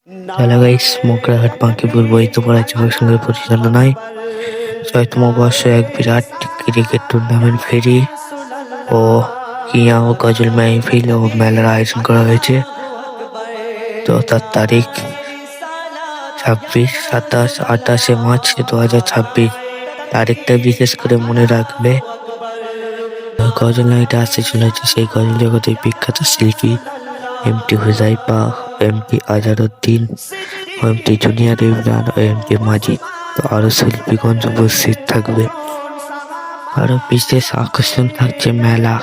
Hello guys, Magrahat Bankipur Baidyapara যুবক সংঘের পরিচালনায় ৬তম বর্ষে এক বিরাট ক্রিকেট টুর্নামেন্ট ফেরি ও কিয়া ও গজল মাহফিল ও মেলার আয়োজন করা হয়েছে। তো তার তারিখ ২৬, ২৭, ২৮ মার্চ ২০২৬। তারিখটা বিশেষ করে মনে রাখবে। গজল নাইটে আসতে চলেছে সেই গজল জগতের বিখ্যাত শিল্পী MT Huzaifa, MT Azharuddin, MT junior Imran ও এমটি মাজিদ। তো আরো শিল্পীগণ উপস্থিত থাকবে। আরো বিশেষ আকর্ষণ থাকছে মেলা।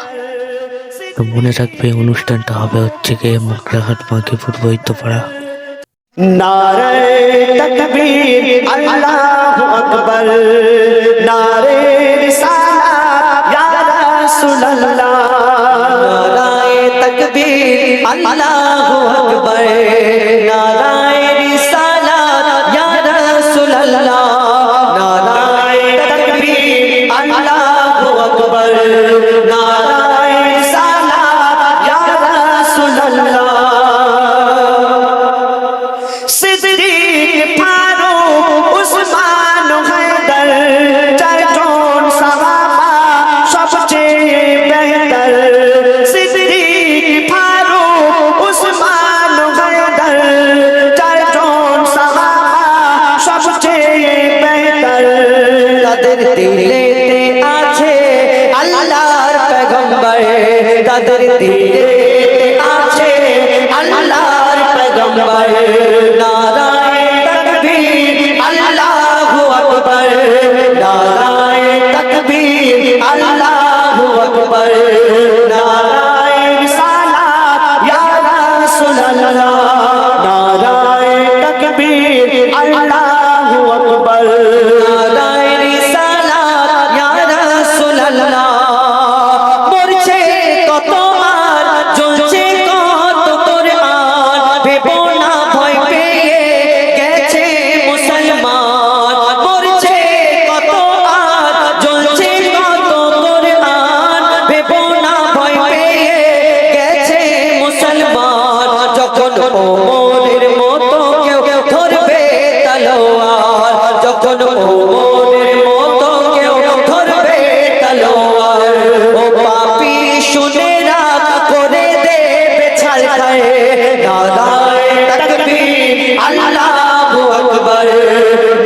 তো মনে রাখবে অনুষ্ঠানটা হবে হচ্ছে গিয়ে মোগরাহাট বাঁকিপুর বৈদ্যপাড়া। নারে তাকবীর আল্লাহু আকবার, নারে রিসালাত ইয়া রাসূলুল্লাহ, নারে তাকবীর আল্লাহু আকবার, নারে রিসালাত ইয়া রাসূলুল্লাহ, নারে তাকবীর আল্লাহু আকবার, নারে রিসালাত ইয়া রাসূলুল্লাহ। দিলেতে আছে আল্লাহর পয়গম্বর, তাদের দিলেতে আছে আল্লাহর পয়গম্বর। নারায়ে তাকবীর আল্লাহু আকবার, নারায়ে তাকবীর আল্লাহু আকবার, নারায়ে রিসালাত ইয়া রাসূলুল্লাহ, নারায়ে তাকবীর আল্লাহু আকবার, নারায়ে রিসালাত ইয়া রাসূলুল্লাহ। মরছে কত আর জ্বলছে কত কোরআন, ভেবো না ভয় পেয়ে গেছে মুসলমান। মরছে কত আর জ্বলছে কত কোরআন, ভেবো না ভয় পেয়ে গেছে মুসলমান। যখন ওমরের মতো কেউ ধরবে তলোয়ার, যখন ওমরের মতো কেউ ধরবে তলোয়ার, ও পাপী শুনে রাত করে দেবে ছালখায়। নারায়ে তাকবীর আল্লাহু আকবার,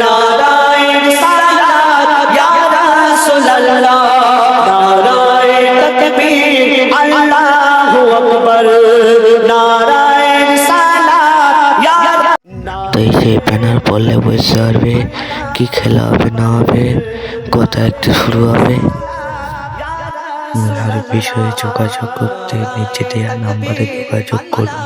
নারায়ে রিসালাত ইয়া রাসূলুল্লাহ, নারায়ে তাকবীর আল্লাহু আকবার, নারায়ে রিসালাত ইয়া। তো এই যে ব্যানার পড়লে বুঝতে পারবে কি খেলা হবে না হবে, কোথায় একটা শুরু হবে। মেলার বিষয়ে যোগাযোগ করতে নিচে দেওয়া নাম্বারে যোগাযোগ করুন।